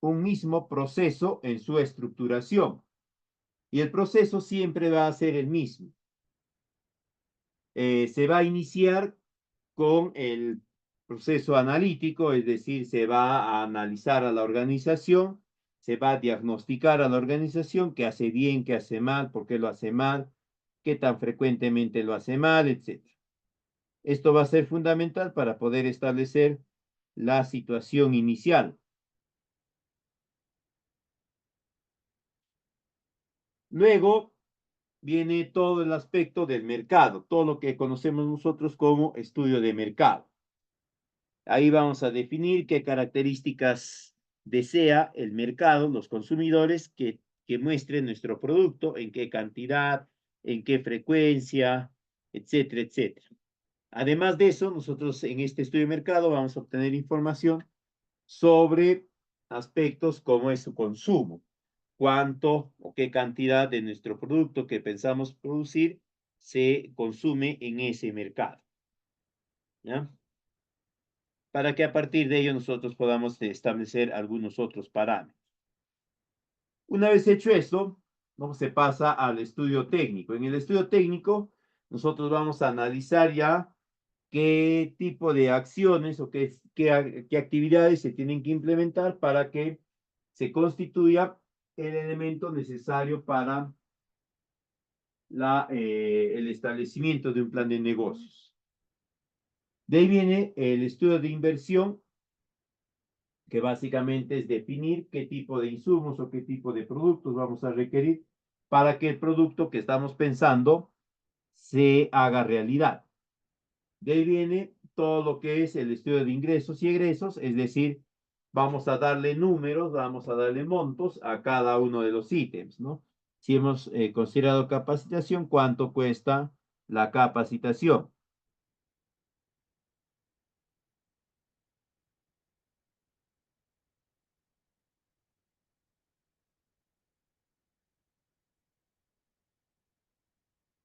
un mismo proceso en su estructuración. Y el proceso siempre va a ser el mismo. Se va a iniciar con el proceso analítico, es decir, se va a analizar a la organización, se va a diagnosticar a la organización qué hace bien, qué hace mal, por qué lo hace mal, qué tan frecuentemente lo hace mal, etc. Esto va a ser fundamental para poder establecer la situación inicial. Luego viene todo el aspecto del mercado, todo lo que conocemos nosotros como estudio de mercado. Ahí vamos a definir qué características desea el mercado, los consumidores, que muestren nuestro producto, en qué cantidad, en qué frecuencia, etcétera, etcétera. Además de eso, nosotros en este estudio de mercado vamos a obtener información sobre aspectos como es su consumo, cuánto o qué cantidad de nuestro producto que pensamos producir se consume en ese mercado, ¿ya? Para que a partir de ello nosotros podamos establecer algunos otros parámetros. Una vez hecho esto, ¿no? Se pasa al estudio técnico. En el estudio técnico, nosotros vamos a analizar ya qué tipo de acciones o qué actividades se tienen que implementar para que se constituya el elemento necesario para el establecimiento de un plan de negocios. De ahí viene el estudio de inversión, que básicamente es definir qué tipo de insumos o qué tipo de productos vamos a requerir para que el producto que estamos pensando se haga realidad. De ahí viene todo lo que es el estudio de ingresos y egresos, es decir, vamos a darle números, vamos a darle montos a cada uno de los ítems, ¿no? Si hemos considerado capacitación, ¿cuánto cuesta la capacitación?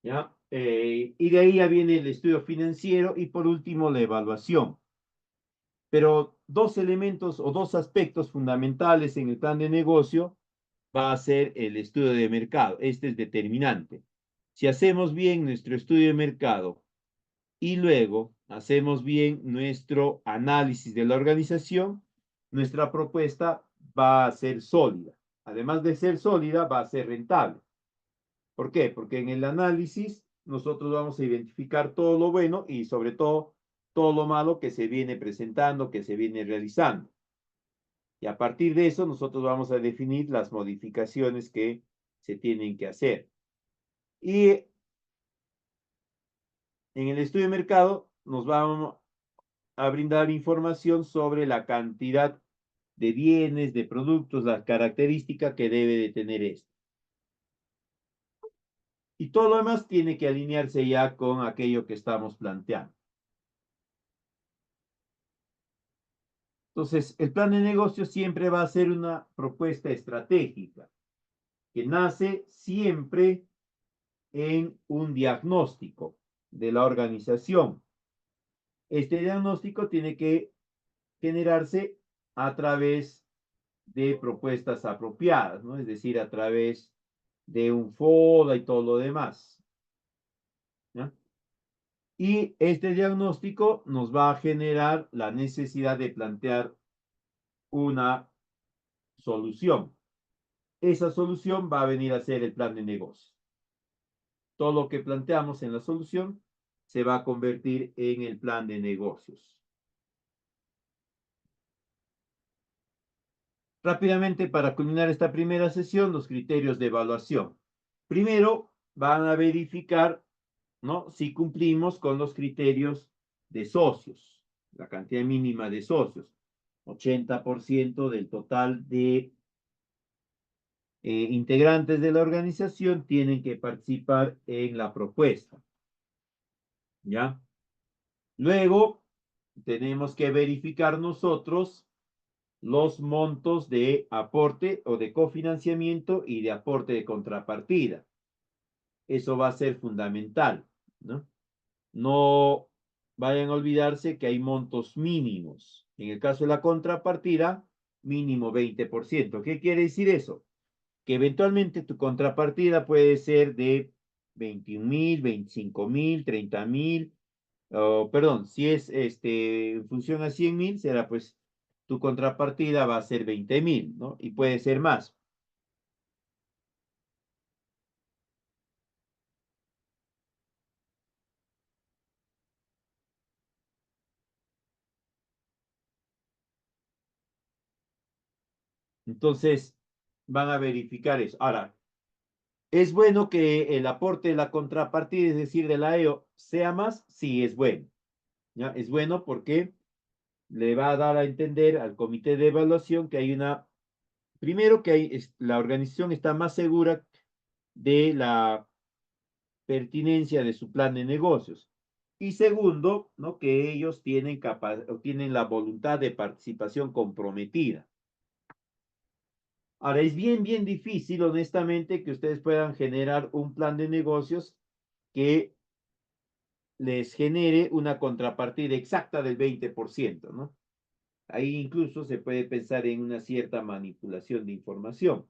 ¿Ya? Y de ahí ya viene el estudio financiero y por último la evaluación. Pero dos elementos o dos aspectos fundamentales en el plan de negocio va a ser el estudio de mercado. Este es determinante. Si hacemos bien nuestro estudio de mercado y luego hacemos bien nuestro análisis de la organización, nuestra propuesta va a ser sólida. Además de ser sólida, va a ser rentable. ¿Por qué? Porque en el análisis nosotros vamos a identificar todo lo bueno y sobre todo lo malo que se viene presentando, que se viene realizando. Y a partir de eso nosotros vamos a definir las modificaciones que se tienen que hacer. Y en el estudio de mercado nos vamos a brindar información sobre la cantidad de bienes, de productos, las características que debe de tener esto. Y todo lo demás tiene que alinearse ya con aquello que estamos planteando. Entonces, el plan de negocio siempre va a ser una propuesta estratégica que nace siempre en un diagnóstico de la organización. Este diagnóstico tiene que generarse a través de propuestas apropiadas, ¿no? Es decir, a través de un FODA y todo lo demás, ¿ya? Y este diagnóstico nos va a generar la necesidad de plantear una solución. Esa solución va a venir a ser el plan de negocio. Todo lo que planteamos en la solución se va a convertir en el plan de negocios. Rápidamente, para culminar esta primera sesión, los criterios de evaluación. Primero, van a verificar, ¿no?, si cumplimos con los criterios de socios, la cantidad mínima de socios, 80% del total de integrantes de la organización tienen que participar en la propuesta, ¿ya? Luego, tenemos que verificar nosotros los montos de aporte o de cofinanciamiento y de aporte de contrapartida. Eso va a ser fundamental, ¿no? No vayan a olvidarse que hay montos mínimos. En el caso de la contrapartida, mínimo 20%. ¿Qué quiere decir eso? Que eventualmente tu contrapartida puede ser de 21,000, 25,000, 30,000, perdón, si es en función a 100,000, será pues tu contrapartida va a ser 20.000, ¿no? Y puede ser más. Entonces, van a verificar eso. Ahora, ¿es bueno que el aporte de la contrapartida, es decir, de la EO, sea más? Sí, es bueno. ¿Ya? Es bueno porque le va a dar a entender al comité de evaluación que hay una, primero que la organización está más segura de la pertinencia de su plan de negocios. Y segundo, ¿no? Que ellos tienen la voluntad de participación comprometida. Ahora, es bien difícil, honestamente, que ustedes puedan generar un plan de negocios que les genere una contrapartida exacta del 20%, ¿no? Ahí incluso se puede pensar en una cierta manipulación de información,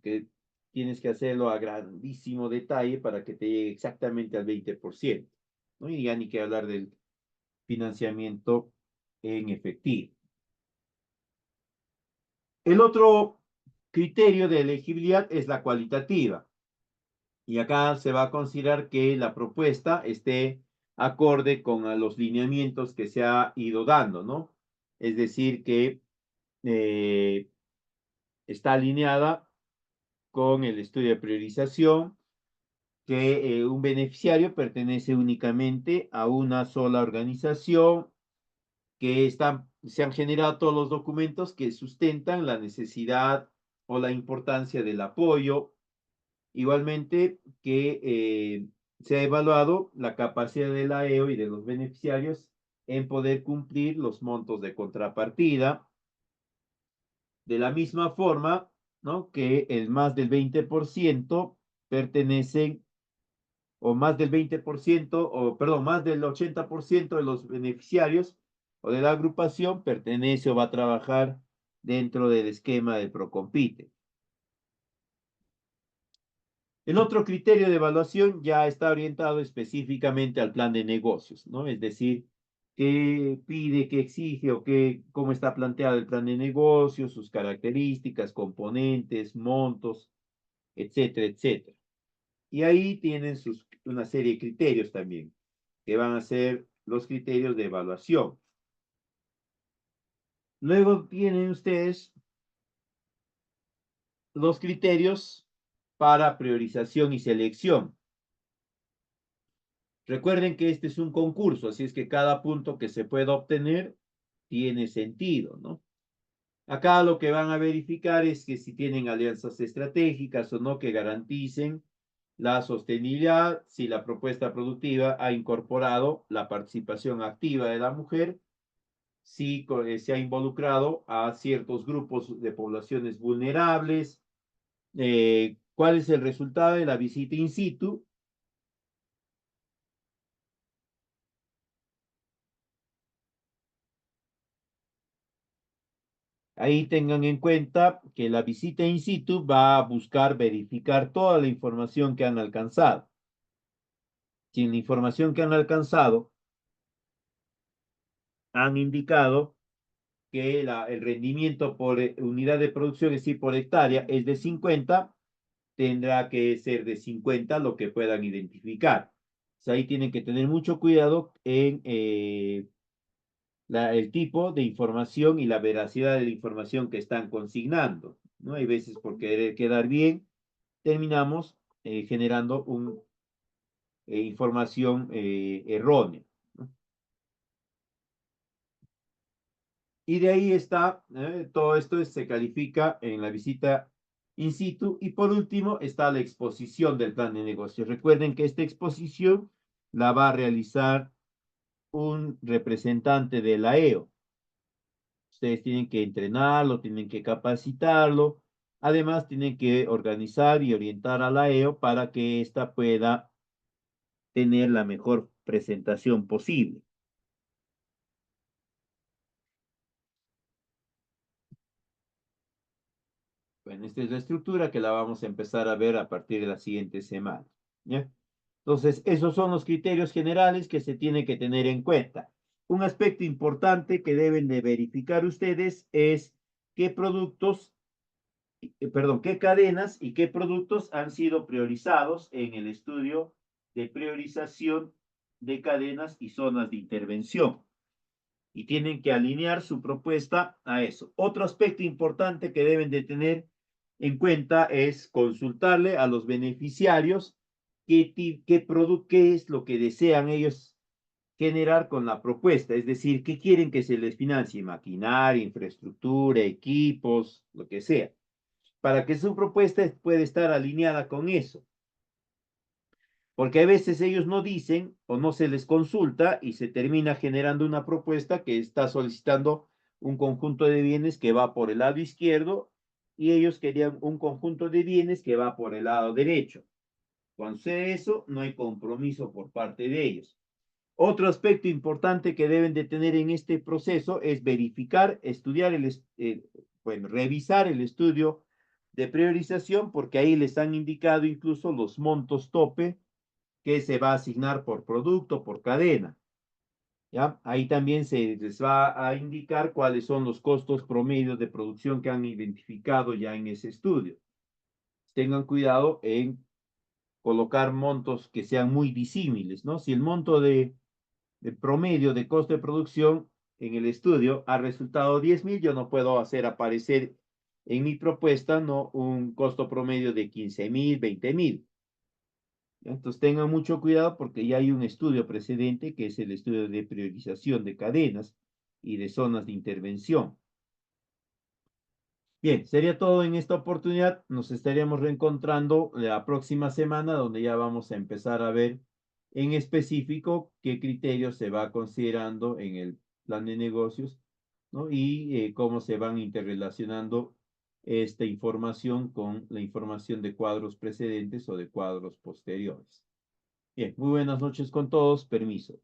que tienes que hacerlo a grandísimo detalle para que te llegue exactamente al 20%, ¿no? Y ya ni que hablar del financiamiento en efectivo. El otro criterio de elegibilidad es la cualitativa. Y acá se va a considerar que la propuesta esté acorde con los lineamientos que se ha ido dando, ¿no? Es decir, que eh, está alineada con el estudio de priorización, que un beneficiario pertenece únicamente a una sola organización, que se han generado todos los documentos que sustentan la necesidad o la importancia del apoyo. Igualmente que se ha evaluado la capacidad de la EO y de los beneficiarios en poder cumplir los montos de contrapartida. De la misma forma, ¿no? Que el más del 20% pertenecen, o más del 20%, o perdón, más del 80% de los beneficiarios o de la agrupación pertenece o va a trabajar dentro del esquema del Procompite. El otro criterio de evaluación ya está orientado específicamente al plan de negocios, ¿no? Es decir, qué pide, qué exige o cómo está planteado el plan de negocios, sus características, componentes, montos, etcétera, etcétera. Y ahí tienen una serie de criterios también, que van a ser los criterios de evaluación. Luego tienen ustedes los criterios para priorización y selección. Recuerden que este es un concurso, así es que cada punto que se pueda obtener tiene sentido, ¿no? Acá lo que van a verificar es que si tienen alianzas estratégicas o no que garanticen la sostenibilidad, si la propuesta productiva ha incorporado la participación activa de la mujer, si se ha involucrado a ciertos grupos de poblaciones vulnerables, cuál es el resultado de la visita in situ. Ahí tengan en cuenta que la visita in situ va a buscar verificar toda la información que han alcanzado. Si en la información que han alcanzado han indicado que el rendimiento por unidad de producción, es decir, por hectárea, es de 50, tendrá que ser de 50 lo que puedan identificar. O sea, ahí tienen que tener mucho cuidado en el tipo de información y la veracidad de la información que están consignando, ¿no? Hay veces por querer quedar bien, terminamos generando una información errónea, ¿no? Y de ahí está, todo esto se califica en la visita in situ. Y por último está la exposición del plan de negocios. Recuerden que esta exposición la va a realizar un representante de la EO. Ustedes tienen que entrenarlo, tienen que capacitarlo. Además, tienen que organizar y orientar a la EO para que ésta pueda tener la mejor presentación posible. Bueno, esta es la estructura que la vamos a empezar a ver a partir de la siguiente semana, ¿ya? Entonces, esos son los criterios generales que se tienen que tener en cuenta. un aspecto importante que deben de verificar ustedes es qué productos, qué cadenas y qué productos han sido priorizados en el estudio de priorización de cadenas y zonas de intervención. Y tienen que alinear su propuesta a eso. Otro aspecto importante que deben de tener en cuenta es consultarle a los beneficiarios qué es lo que desean ellos generar con la propuesta, es decir, qué quieren que se les financie, maquinaria, infraestructura, equipos, lo que sea, para que su propuesta pueda estar alineada con eso. Porque a veces ellos no dicen o no se les consulta y se termina generando una propuesta que está solicitando un conjunto de bienes que va por el lado izquierdo y ellos querían un conjunto de bienes que va por el lado derecho. Cuando sucede eso, no hay compromiso por parte de ellos. Otro aspecto importante que deben de tener en este proceso es verificar, estudiar, revisar el estudio de priorización, porque ahí les han indicado incluso los montos tope que se va a asignar por producto, por cadena. ¿Ya? Ahí también se les va a indicar cuáles son los costos promedios de producción que han identificado ya en ese estudio. Tengan cuidado en colocar montos que sean muy disímiles, ¿no? Si el monto de promedio de costo de producción en el estudio ha resultado 10,000, yo no puedo hacer aparecer en mi propuesta, ¿no?, un costo promedio de 15,000, 20,000. Entonces tengan mucho cuidado porque ya hay un estudio precedente que es el estudio de priorización de cadenas y de zonas de intervención. Bien, sería todo en esta oportunidad. Nos estaríamos reencontrando la próxima semana donde ya vamos a empezar a ver en específico qué criterios se va considerando en el plan de negocios, ¿no? Y cómo se van interrelacionando esta información con la información de cuadros precedentes o de cuadros posteriores. Bien, muy buenas noches con todos. Permiso.